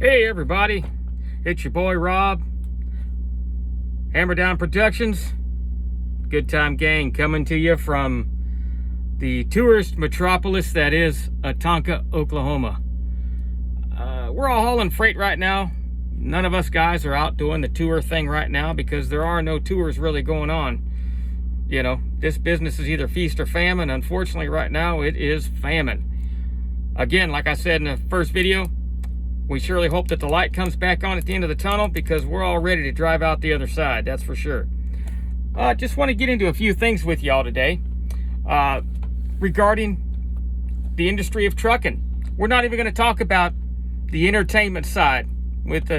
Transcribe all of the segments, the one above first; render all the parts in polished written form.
Hey everybody, it's your boy Rob, Hammer Down Productions, Good Time Gang, coming to you from the tourist metropolis that is Etiquette, Oklahoma. We're all hauling freight right now. None of us guys are out doing the tour thing right now because there are no tours really going on. You know, this business is either feast or famine. Unfortunately, right now it is famine. Again, like I said in the first video, we surely hope that the light comes back on at the end of the tunnel because we're all ready to drive out the other side, that's for sure. Just want to get into a few things with y'all today regarding the industry of trucking. We're not even going to talk about the entertainment side with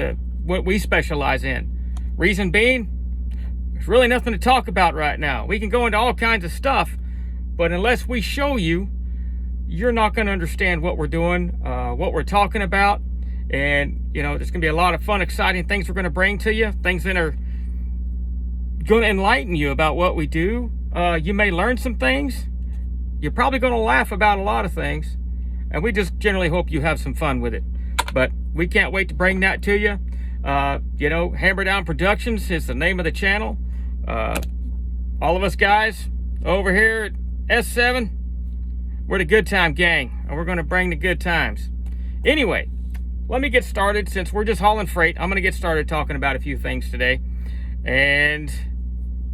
what we specialize in. Reason being, there's really nothing to talk about right now. We can go into all kinds of stuff, but unless we show you, you're not going to understand what we're doing, what we're talking about. And, you know, there's going to be a lot of fun, exciting things we're going to bring to you. Things that are going to enlighten you about what we do. You may learn some things. You're probably going to laugh about a lot of things. And we just generally hope you have some fun with it. But we can't wait to bring that to you. You know, Hammer Down Productions is the name of the channel. All of us guys over here at S7, we're the Good Time Gang. And we're going to bring the good times. Anyway, let me get started. Since we're just hauling freight, I'm going to get started talking about a few things today. And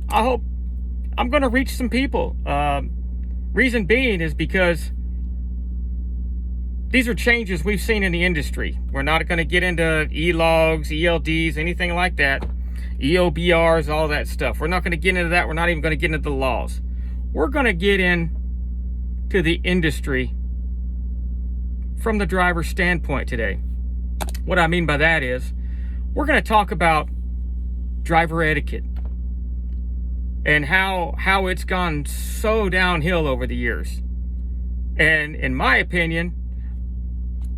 I hope I'm going to reach some people. Reason being is because these are changes we've seen in the industry. We're not going to get into E-logs, ELDs, anything like that. EOBRs, all that stuff. We're not going to get into that. We're not even going to get into the laws. We're going to get into the industry from the driver's standpoint today. What I mean by that is, we're going to talk about driver etiquette and how it's gone so downhill over the years. And in my opinion,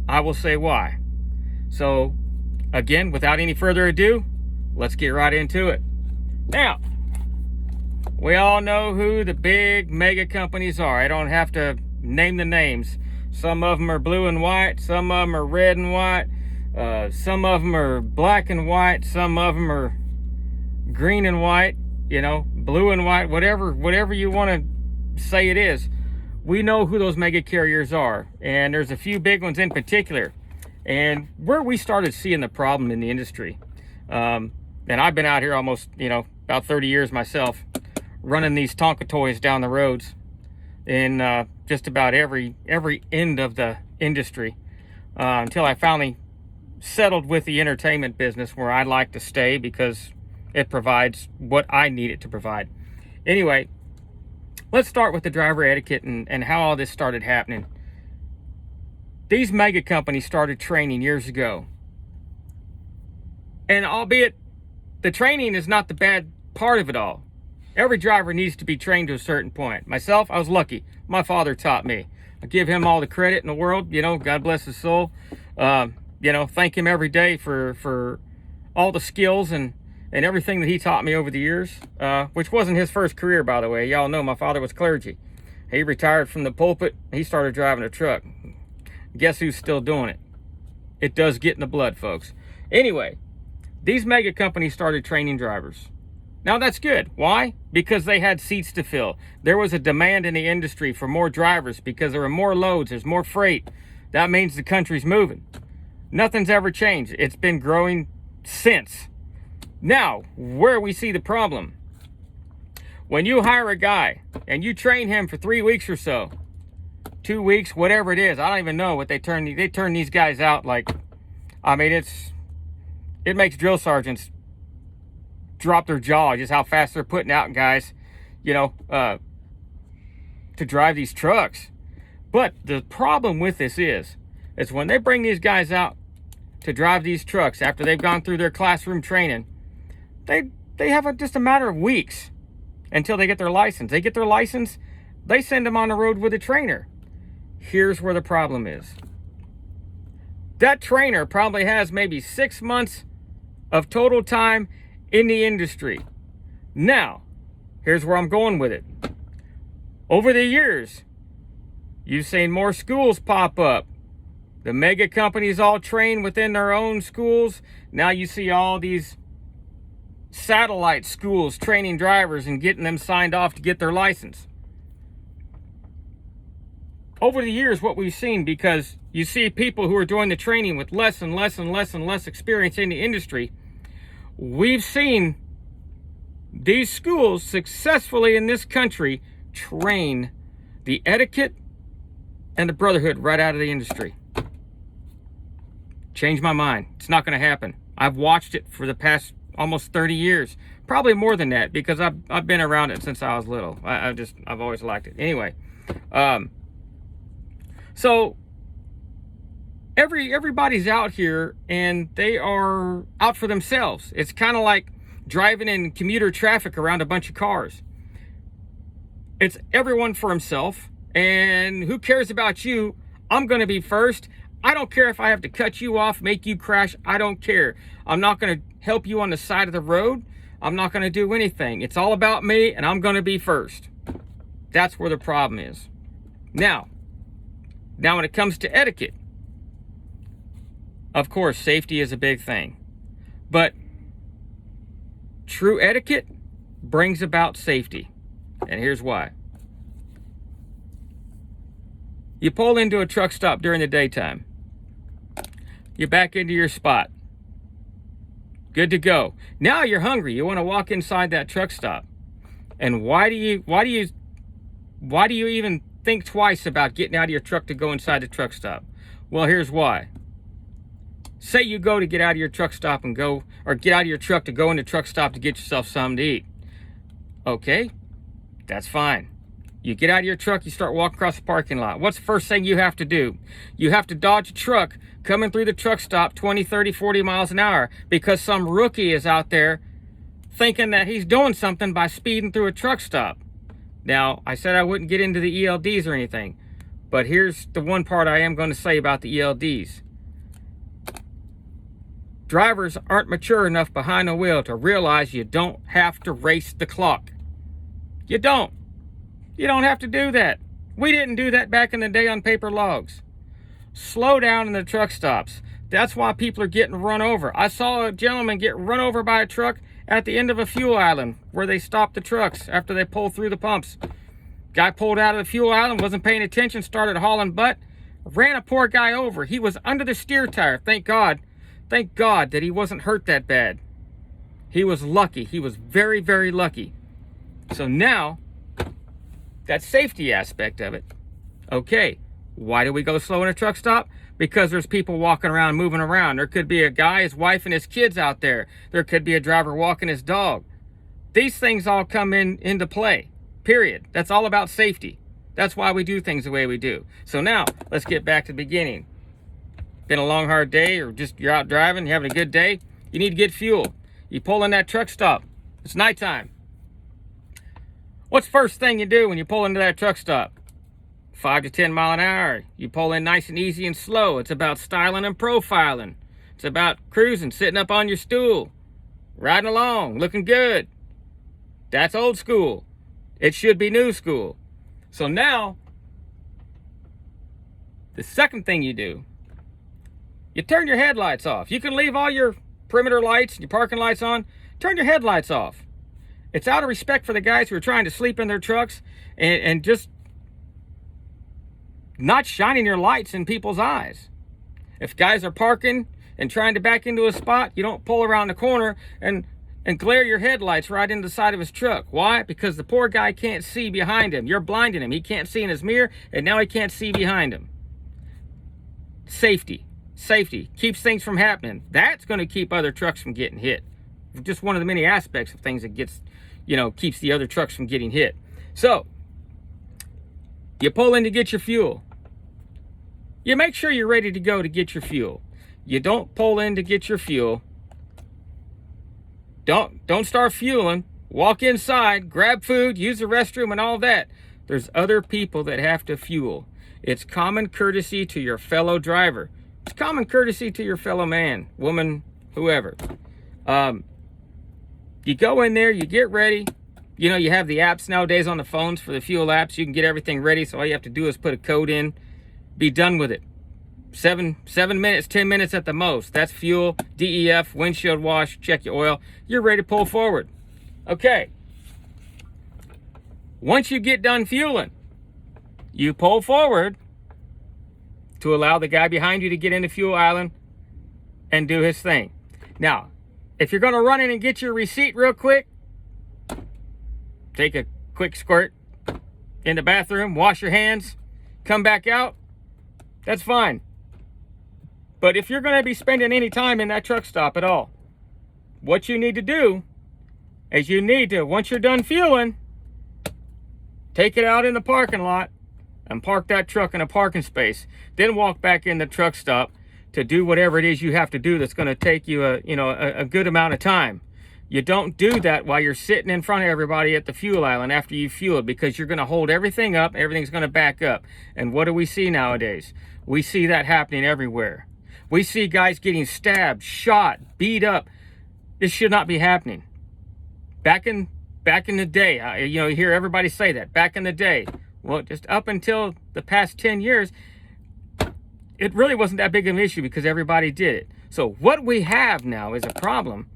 I will say why. So, again, without any further ado, let's get right into it. Now, we all know who the big mega companies are. I don't have to name the names. Some of them are blue and white. Some of them are red and white. Some of them are black and white. Some of them are green and white. You know, blue and white. Whatever you want to say it is. We know who those mega carriers are. And there's a few big ones in particular. And where we started seeing the problem in the industry. And I've been out here almost, about 30 years myself, running these Tonka toys down the roads in just about every end of the industry until I finally settled with the entertainment business where I like to stay because it provides what I need it to provide. Anyway, let's start with the driver etiquette and how all this started happening. These mega companies started training years ago. And albeit the training is not the bad part of it all. Every driver needs to be trained to a certain point. Myself, I was lucky. My father taught me. I give him all the credit in the world. God bless his soul. Thank him every day for all the skills and everything that he taught me over the years, which wasn't his first career, by the way. Y'all know my father was clergy. He retired from the pulpit. He started driving a truck. Guess who's still doing it? It does get in the blood, folks. Anyway, these mega companies started training drivers. Now that's good. Why? Because they had seats to fill. There was a demand in the industry for more drivers because there are more loads, there's more freight. That means the country's moving. Nothing's ever changed. It's been growing since. Now, where we see the problem. When you hire a guy and you train him for 3 weeks or so, 2 weeks, whatever it is, I don't even know what they turn these guys out like. I mean, it makes drill sergeants drop their jaw just how fast they're putting out guys, to drive these trucks. But the problem with this is when they bring these guys out to drive these trucks after they've gone through their classroom training, they have just a matter of weeks until they get their license. They get their license, they send them on the road with a trainer. Here's where the problem is. That trainer probably has maybe 6 months of total time in the industry. Now, here's where I'm going with it. Over the years, you've seen more schools pop up, The mega companies all train within their own schools. Now you see all these satellite schools training drivers and getting them signed off to get their license. Over the years, what we've seen, because you see people who are doing the training with less and less and less and less experience in the industry, we've seen these schools successfully in this country train the etiquette and the brotherhood right out of the industry. Changed my mind. It's not going to happen. I've watched it for the past almost 30 years, probably more than that, because I've been around it since I was little. I've always liked it. Anyway, so everybody's out here and they are out for themselves. It's kind of like driving in commuter traffic around a bunch of cars. It's everyone for himself, and who cares about you? I'm going to be first. I don't care if I have to cut you off, make you crash. I don't care. I'm not going to help you on the side of the road. I'm not going to do anything. It's all about me, and I'm going to be first. That's where the problem is. Now when it comes to etiquette, of course, safety is a big thing. But true etiquette brings about safety. And here's why. You pull into a truck stop during the daytime. You back into your spot. Good to go. Now you're hungry. You want to walk inside that truck stop. And why do you even think twice about getting out of your truck to go inside the truck stop? Well, here's why. Say you go to get out of your truck stop and go, or get out of your truck to go in the truck stop to get yourself something to eat. Okay, that's fine. You get out of your truck, you start walking across the parking lot. What's the first thing you have to do? You have to dodge a truck coming through the truck stop 20, 30, 40 miles an hour because some rookie is out there thinking that he's doing something by speeding through a truck stop. Now, I said I wouldn't get into the ELDs or anything, but here's the one part I am going to say about the ELDs. Drivers aren't mature enough behind the wheel to realize you don't have to race the clock. You don't. You don't have to do that. We didn't do that back in the day on paper logs. Slow down in the truck stops. That's why people are getting run over. I saw a gentleman get run over by a truck at the end of a fuel island where they stopped the trucks after they pulled through the pumps. Guy pulled out of the fuel island, wasn't paying attention, started hauling butt, ran a poor guy over. He was under the steer tire. Thank God that he wasn't hurt that bad. He was lucky. He was very, very lucky. So now, that safety aspect of it. Okay, why do we go slow in a truck stop? Because there's people walking around, moving around. There could be a guy, his wife, and his kids out there. There could be a driver walking his dog. These things all come into play, period. That's all about safety. That's why we do things the way we do. So now, let's get back to the beginning. Been a long, hard day, or just you're out driving, you're having a good day, you need to get fuel. You pull in that truck stop. It's nighttime. What's the first thing you do when you pull into that truck stop? 5 to 10 mile an hour. You pull in nice and easy and slow. It's about styling and profiling. It's about cruising, sitting up on your stool, riding along, looking good. That's old school. It should be new school. So now, the second thing you do, you turn your headlights off. You can leave all your perimeter lights and your parking lights on. Turn your headlights off. It's out of respect for the guys who are trying to sleep in their trucks and just not shining your lights in people's eyes. If guys are parking and trying to back into a spot, you don't pull around the corner and glare your headlights right into the side of his truck. Why? Because the poor guy can't see behind him. You're blinding him. He can't see in his mirror, and now he can't see behind him. Safety keeps things from happening. That's going to keep other trucks from getting hit. Just one of the many aspects of things that keeps the other trucks from getting hit. So, you pull in to get your fuel. You make sure you're ready to go to get your fuel. You don't pull in to get your fuel. Don't start fueling. Walk inside, grab food, use the restroom and all that. There's other people that have to fuel. It's common courtesy to your fellow driver. It's common courtesy to your fellow man, woman, whoever. You go in there, you get ready. You know, you have the apps nowadays on the phones for the fuel apps. You can get everything ready, so all you have to do is put a code in, be done with it. 7 minutes, 10 minutes at the most. That's fuel, DEF, windshield wash, check your oil. You're ready to pull forward. Okay. Once you get done fueling, you pull forward to allow the guy behind you to get into fuel island and do his thing. Now, if you're going to run in and get your receipt real quick, take a quick squirt in the bathroom, wash your hands, come back out, that's fine. But if you're going to be spending any time in that truck stop at all, what you need to do is you need to, once you're done fueling, take it out in the parking lot and park that truck in a parking space. Then walk back in the truck stop to do whatever it is you have to do that's going to take you a good amount of time. You don't do that while you're sitting in front of everybody at the fuel island after you fuel, because you're going to hold everything up. Everything's going to back up. And what do we see nowadays? We see that happening everywhere. We see guys getting stabbed, shot, beat up. This should not be happening. Back in the day, you hear everybody say that. Back in the day, well, just up until the past 10 years, it really wasn't that big of an issue because everybody did it. So what we have now is a problem.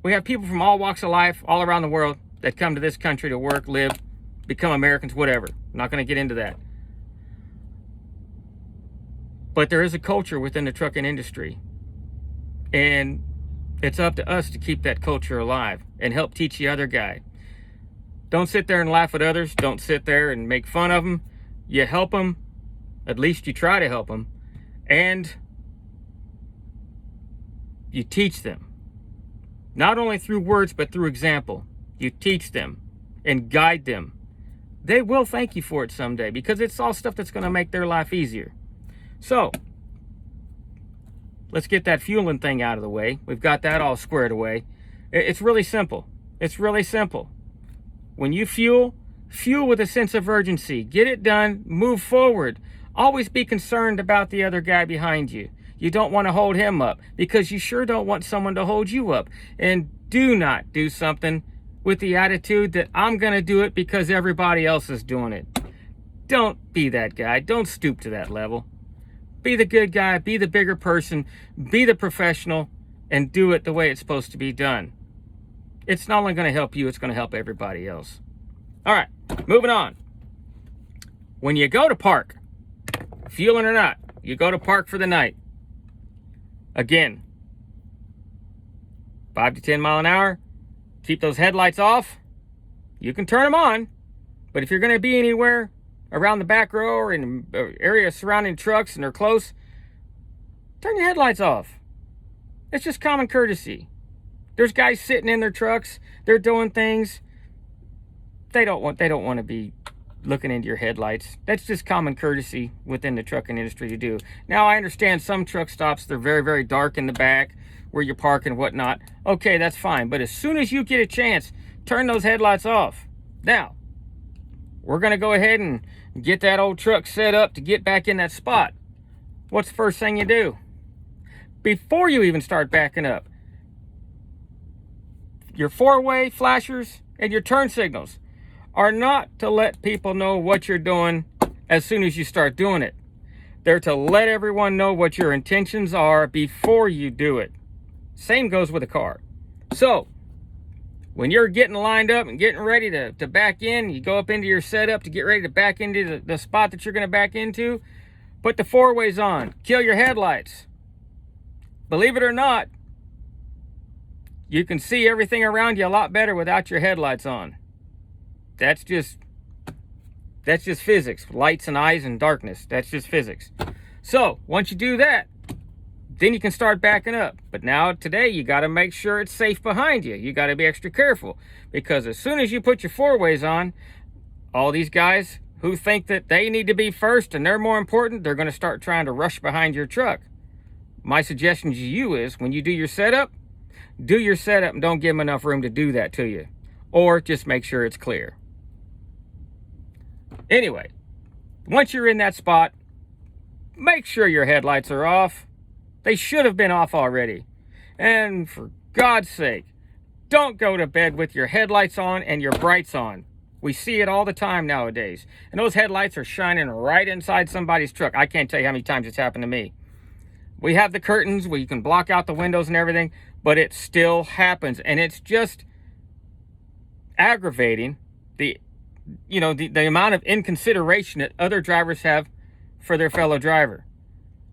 We have people from all walks of life, all around the world, that come to this country to work, live, become Americans, whatever. I'm not going to get into that. But there is a culture within the trucking industry. And it's up to us to keep that culture alive and help teach the other guy. Don't sit there and laugh at others. Don't sit there and make fun of them. You help them. At least you try to help them. And you teach them. Not only through words, but through example. You teach them and guide them. They will thank you for it someday, because it's all stuff that's going to make their life easier. So, let's get that fueling thing out of the way. We've got that all squared away. It's really simple. It's really simple. When you fuel with a sense of urgency. Get it done. Move forward. Always be concerned about the other guy behind you. You don't want to hold him up, because you sure don't want someone to hold you up. And do not do something with the attitude that I'm going to do it because everybody else is doing it. Don't be that guy. Don't stoop to that level. Be the good guy. Be the bigger person. Be the professional, and do it the way it's supposed to be done. It's not only going to help you, it's going to help everybody else. All right, moving on. When you go to park, fueling or not, you go to park for the night. Again, 5 to 10 mile an hour. Keep those headlights off. You can turn them on, but if you're going to be anywhere around the back row or in area surrounding trucks and they're close, turn your headlights off. It's just common courtesy. There's guys sitting in their trucks. They're doing things. They don't want to be looking into your headlights. That's just common courtesy within the trucking industry to do. Now, I understand some truck stops, they're very, very dark in the back where you park and whatnot. Okay, that's fine. But as soon as you get a chance, turn those headlights off. Now, we're going to go ahead and get that old truck set up to get back in that spot. What's the first thing you do? Before you even start backing up, your four-way flashers and your turn signals are not to let people know what you're doing as soon as you start doing it. They're to let everyone know what your intentions are before you do it. Same goes with a car. So, when you're getting lined up and getting ready to back in, you go up into your setup to get ready to back into the spot that you're going to back into, put the four-ways on, kill your headlights. Believe it or not, you can see everything around you a lot better without your headlights on. That's just physics. Lights and eyes and darkness. That's just physics. So, once you do that, then you can start backing up. But now, today, you got to make sure it's safe behind you. You got to be extra careful. Because as soon as you put your four-ways on, all these guys who think that they need to be first and they're more important, they're going to start trying to rush behind your truck. My suggestion to you is, when you do your setup and don't give them enough room to do that to you. Or just make sure it's clear. Anyway, once you're in that spot, make sure your headlights are off. They should have been off already. And for God's sake, don't go to bed with your headlights on and your brights on. We see it all the time nowadays. And those headlights are shining right inside somebody's truck. I can't tell you how many times it's happened to me. We have the curtains where you can block out the windows and everything, but it still happens. And it's just aggravating the amount of inconsideration that other drivers have for their fellow driver.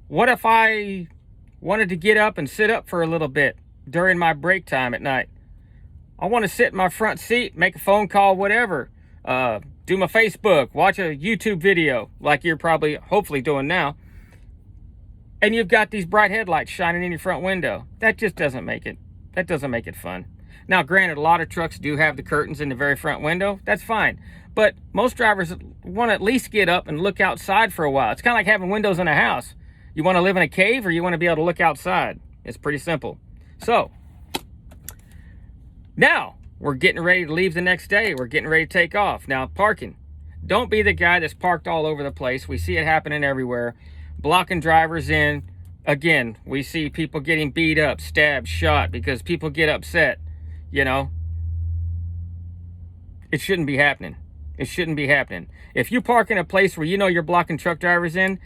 What if I wanted to get up and sit up for a little bit during my break time at night? I want to sit in my front seat, make a phone call, whatever. Do my Facebook, watch a YouTube video like you're probably, hopefully doing now. And you've got these bright headlights shining in your front window. That just doesn't make it fun. Now, granted, a lot of trucks do have the curtains in the very front window. That's fine. But most drivers want to at least get up and look outside for a while. It's kind of like having windows in a house. You want to live in a cave or you want to be able to look outside? It's pretty simple. So, now we're getting ready to leave the next day. We're getting ready to take off. Now, parking. Don't be the guy that's parked all over the place. We see it happening everywhere. Blocking drivers in. Again, we see people getting beat up, stabbed, shot because people get upset. It shouldn't be happening. It shouldn't be happening. If you park in a place where you know you're blocking truck drivers in,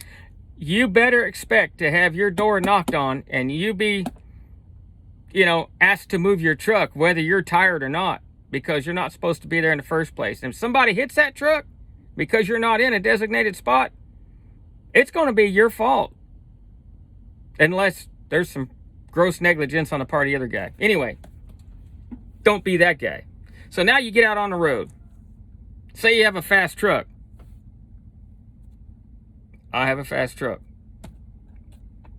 you better expect to have your door knocked on and you be, asked to move your truck, whether you're tired or not, because you're not supposed to be there in the first place. And if somebody hits that truck because you're not in a designated spot, it's going to be your fault. Unless there's some gross negligence on the part of the other guy. Anyway, don't be that guy. So now you get out on the road. Say you have a fast truck. I have a fast truck.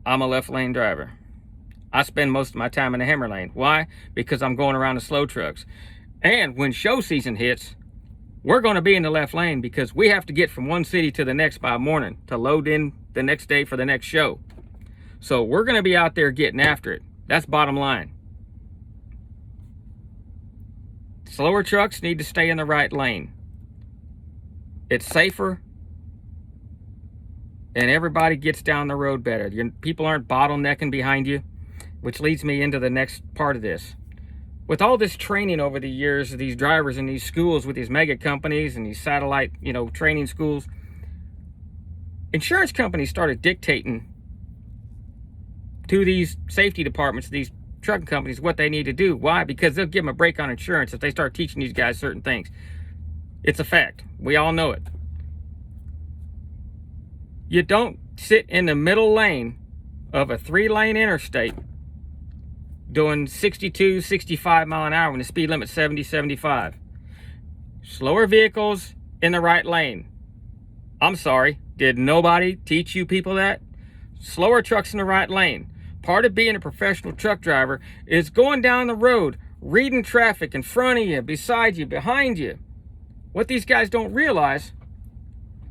I'm a left lane driver. I spend most of my time in the hammer lane. Why? Because I'm going around the slow trucks. And when show season hits, we're going to be in the left lane because we have to get from one city to the next by morning to load in the next day for the next show. So we're going to be out there getting after it. That's bottom line. Slower trucks need to stay in the right lane. It's safer, and everybody gets down the road better. People aren't bottlenecking behind you, which leads me into the next part of this. With all this training over the years of these drivers in these schools with these mega companies and these satellite, training schools, insurance companies started dictating to these safety departments, these trucking companies, what they need to do. Why? Because they'll give them a break on insurance if they start teaching these guys certain things. It's a fact. We all know it. You don't sit in the middle lane of a 3-lane interstate doing 62, 65 mile an hour when the speed limit's 70, 75. Slower vehicles in the right lane. I'm sorry, did nobody teach you people that? Slower trucks in the right lane. Part of being a professional truck driver is going down the road, reading traffic in front of you, beside you, behind you. What these guys don't realize,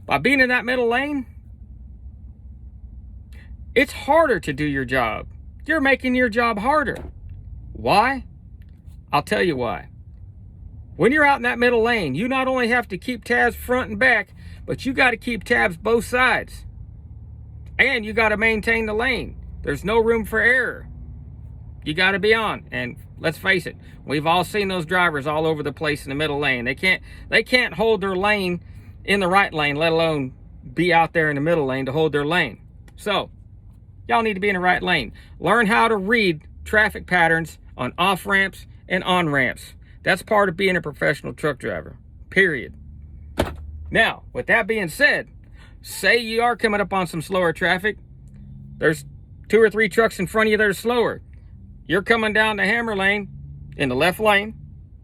by being in that middle lane, it's harder to do your job. You're making your job harder. Why? I'll tell you why. When you're out in that middle lane, you not only have to keep tabs front and back, but you got to keep tabs both sides. And you got to maintain the lane. There's no room for error. You got to be on. And let's face it, we've all seen those drivers all over the place in the middle lane. They can't hold their lane in the right lane, let alone be out there in the middle lane to hold their lane. So, y'all need to be in the right lane. Learn how to read traffic patterns on off-ramps and on-ramps. That's part of being a professional truck driver, period. Now, with that being said, say you are coming up on some slower traffic. There's 2 or 3 trucks in front of you that are slower. You're coming down the hammer lane in the left lane,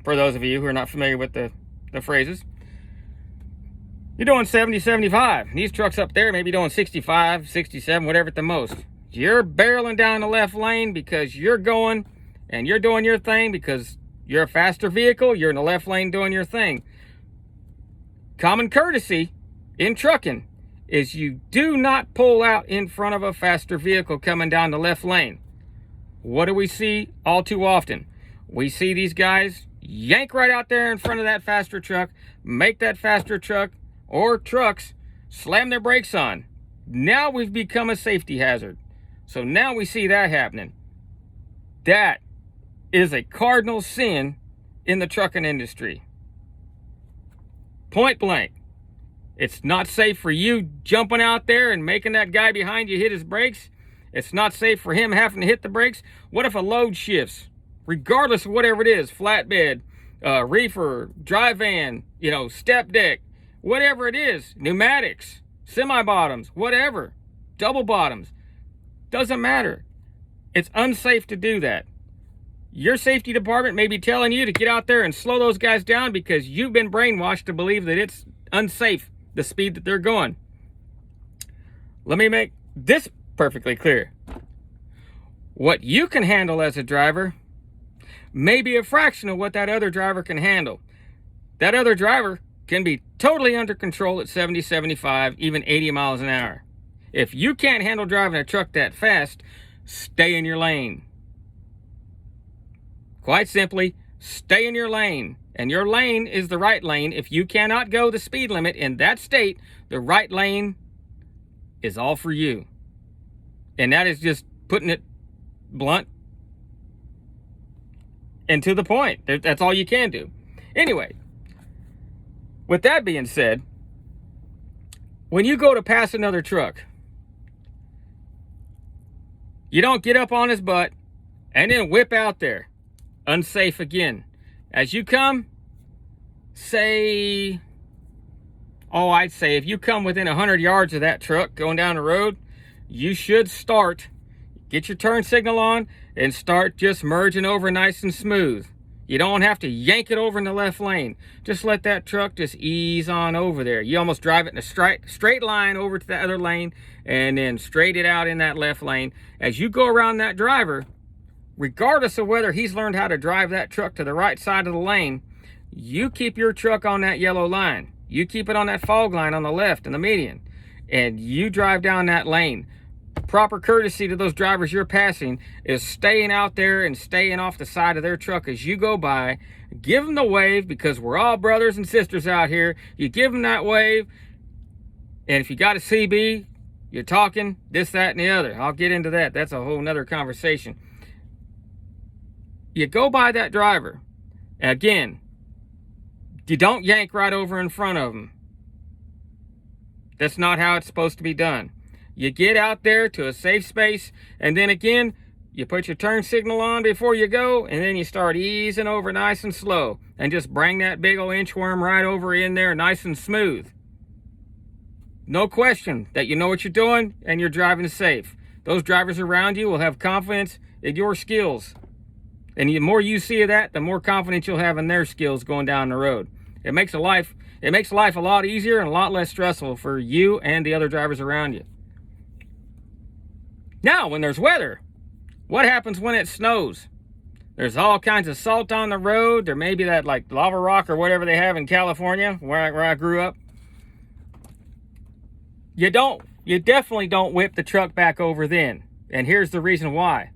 for those of you who are not familiar with the phrases. You're doing 70, 75. These trucks up there may be doing 65, 67, whatever at the most. You're barreling down the left lane because you're going and you're doing your thing because you're a faster vehicle. You're in the left lane doing your thing. Common courtesy in trucking is you do not pull out in front of a faster vehicle coming down the left lane. What do we see all too often? We see these guys yank right out there in front of that faster truck, make that faster truck or trucks slam their brakes on. Now we've become a safety hazard. So now we see that happening. That is a cardinal sin in the trucking industry. Point blank. It's not safe for you jumping out there and making that guy behind you hit his brakes. It's not safe for him having to hit the brakes. What if a load shifts? Regardless of whatever it is, flatbed, reefer, dry van, step deck, whatever it is, pneumatics, semi-bottoms, whatever, double bottoms, doesn't matter. It's unsafe to do that. Your safety department may be telling you to get out there and slow those guys down because you've been brainwashed to believe that it's unsafe, the speed that they're going. Let me make this perfectly clear. What you can handle as a driver may be a fraction of what that other driver can handle. That other driver can be totally under control at 70, 75, even 80 miles an hour. If you can't handle driving a truck that fast, stay in your lane. Quite simply, stay in your lane. And your lane is the right lane. If you cannot go the speed limit in that state, the right lane is all for you. And that is just putting it blunt and to the point. That's all you can do. Anyway, with that being said, when you go to pass another truck, you don't get up on his butt and then whip out there. Unsafe again. As you come, I'd say if you come within 100 yards of that truck going down the road, you should get your turn signal on and start just merging over nice and smooth. You don't have to yank it over in the left lane. Just let that truck just ease on over there. You almost drive it in a straight line over to the other lane and then straight it out in that left lane. As you go around that driver, regardless of whether he's learned how to drive that truck to the right side of the lane, you keep your truck on that yellow line. You keep it on that fog line on the left in the median, and you drive down that lane. Proper courtesy to those drivers you're passing is staying out there and staying off the side of their truck as you go by. Give them the wave, because we're all brothers and sisters out here. You give them that wave, and if you got a CB, you're talking this, that, and the other. I'll get into that. That's a whole nother conversation. You go by that driver. Again, you don't yank right over in front of them. That's not how it's supposed to be done. You get out there to a safe space, and then again, you put your turn signal on before you go, and then you start easing over nice and slow, and just bring that big old inchworm right over in there nice and smooth. No question that you know what you're doing and you're driving safe. Those drivers around you will have confidence in your skills. And the more you see of that, the more confidence you'll have in their skills going down the road. It makes life a lot easier and a lot less stressful for you and the other drivers around you. Now, when there's weather, what happens when it snows? There's all kinds of salt on the road. There may be that like lava rock or whatever they have in California, where I grew up. You definitely don't whip the truck back over then. And here's the reason why.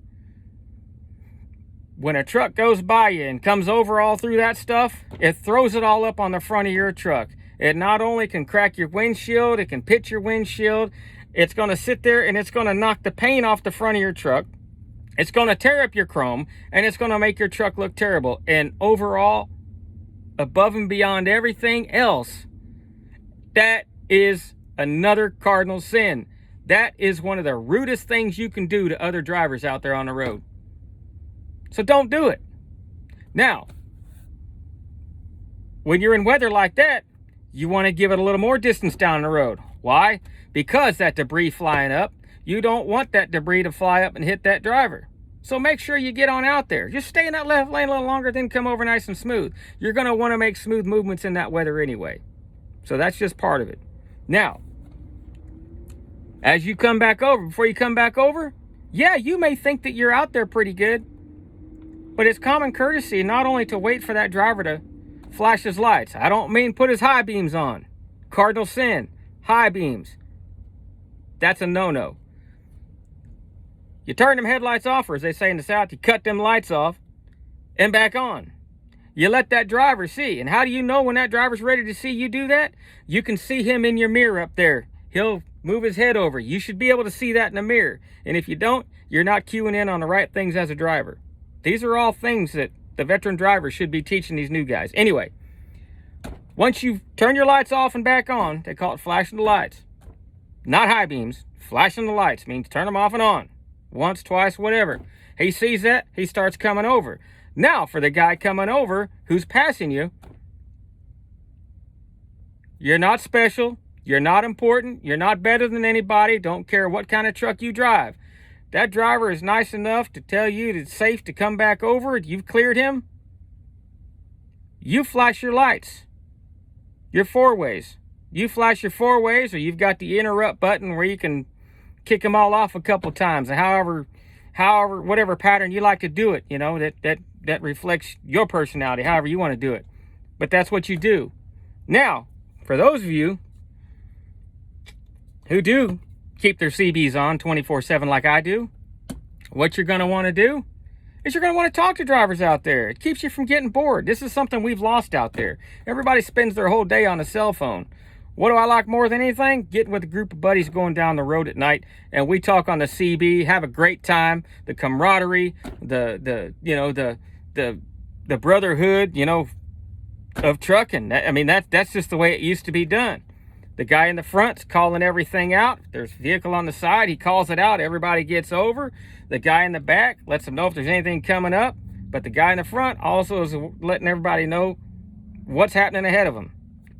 When a truck goes by you and comes over all through that stuff, it throws it all up on the front of your truck. It not only can crack your windshield, it can pitch your windshield. It's going to sit there and it's going to knock the paint off the front of your truck. It's going to tear up your chrome, and it's going to make your truck look terrible. And overall, above and beyond everything else, that is another cardinal sin. That is one of the rudest things you can do to other drivers out there on the road. So don't do it. Now, when you're in weather like that, you want to give it a little more distance down the road. Why? Because that debris flying up, you don't want that debris to fly up and hit that driver. So make sure you get on out there. Just stay in that left lane a little longer, then come over nice and smooth. You're going to want to make smooth movements in that weather anyway. So that's just part of it. Now, as you come back over, before you come back over, yeah, you may think that you're out there pretty good. But it's common courtesy not only to wait for that driver to flash his lights. I don't mean put his high beams on. Cardinal sin. High beams. That's a no-no. You turn them headlights off, or as they say in the South, you cut them lights off and back on. You let that driver see. And how do you know when that driver's ready to see you do that? You can see him in your mirror up there. He'll move his head over. You should be able to see that in the mirror. And if you don't, you're not cueing in on the right things as a driver. These are all things that the veteran drivers should be teaching these new guys. Anyway, Once you turn your lights off and back on, they call it flashing the lights. Not high beams. Flashing the lights means turn them off and on. Once, twice, whatever. He sees that, he starts coming over. Now, for the guy coming over who's passing you, you're not special, you're not important, you're not better than anybody, don't care what kind of truck you drive. That driver is nice enough to tell you it's safe to come back over, you've cleared him. You flash your lights, your four ways. You flash your four ways, or you've got the interrupt button where you can kick them all off a couple times. And however, whatever pattern you like to do it, you know, that reflects your personality, however you want to do it. But that's what you do. Now, for those of you who do keep their CBs on 24/7 like I do, what you're going to want to do is you're going to want to talk to drivers out there. It keeps you from getting bored. This is something we've lost out there. Everybody spends their whole day on a cell phone. What do I like more than anything? Getting with a group of buddies going down the road at night, and we talk on the CB, have a great time, the camaraderie, the brotherhood, you know, of trucking. I mean, that's just the way it used to be done. The guy in the front's calling everything out. There's a vehicle on the side, he calls it out, everybody gets over. The guy in the back lets them know if there's anything coming up, but the guy in the front also is letting everybody know what's happening ahead of them.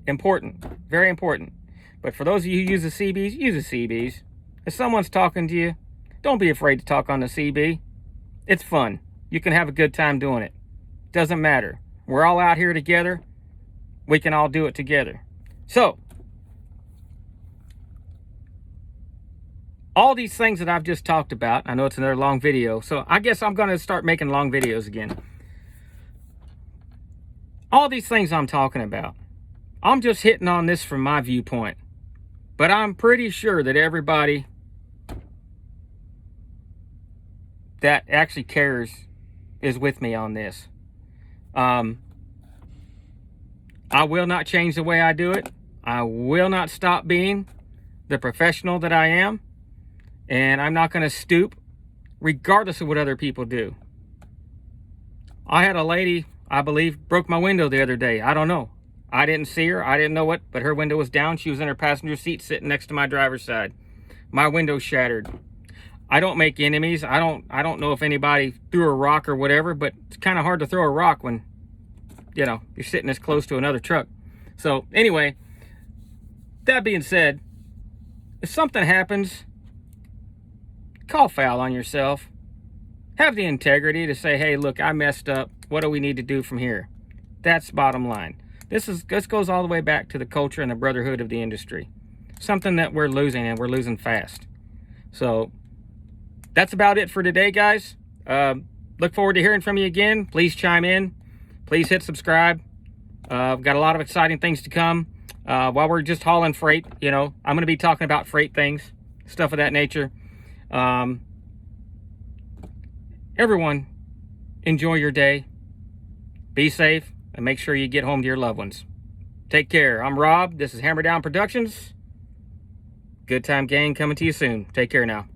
Important, very important. But for those of you who use the CBs, use the CBs. If someone's talking to you, don't be afraid to talk on the CB. It's fun. You can have a good time doing it. Doesn't matter. We're all out here together. We can all do it together. So, all these things that I've just talked about, I know it's another long video, so I guess I'm going to start making long videos again. All these things I'm talking about, I'm just hitting on this from my viewpoint. But I'm pretty sure that everybody that actually cares is with me on this. I will not change the way I do it. I will not stop being the professional that I am. And I'm not going to stoop regardless of what other people do. I had a lady, I believe, broke my window the other day. I don't know. I didn't see her. I didn't know what, but her window was down. She was in her passenger seat sitting next to my driver's side. My window shattered. I don't make enemies. I don't know if anybody threw a rock or whatever, but it's kind of hard to throw a rock when, you know, you're sitting this close to another truck. So anyway, that being said, if something happens, call foul on yourself. Have the integrity to say, hey, look, I messed up. What do we need to do from here? That's bottom line. This goes all the way back to the culture and the brotherhood of the industry. Something that we're losing, and we're losing fast. So that's about it for today, guys. Look forward to hearing from you again. Please chime in. Please hit subscribe. We've got a lot of exciting things to come. While we're just hauling freight, you know, I'm going to be talking about freight things, stuff of that nature. Everyone, enjoy your day. Be safe, and make sure you get home to your loved ones. Take care. I'm Rob. This is Hammer Down Productions. Good Time Gang coming to you soon. Take care now.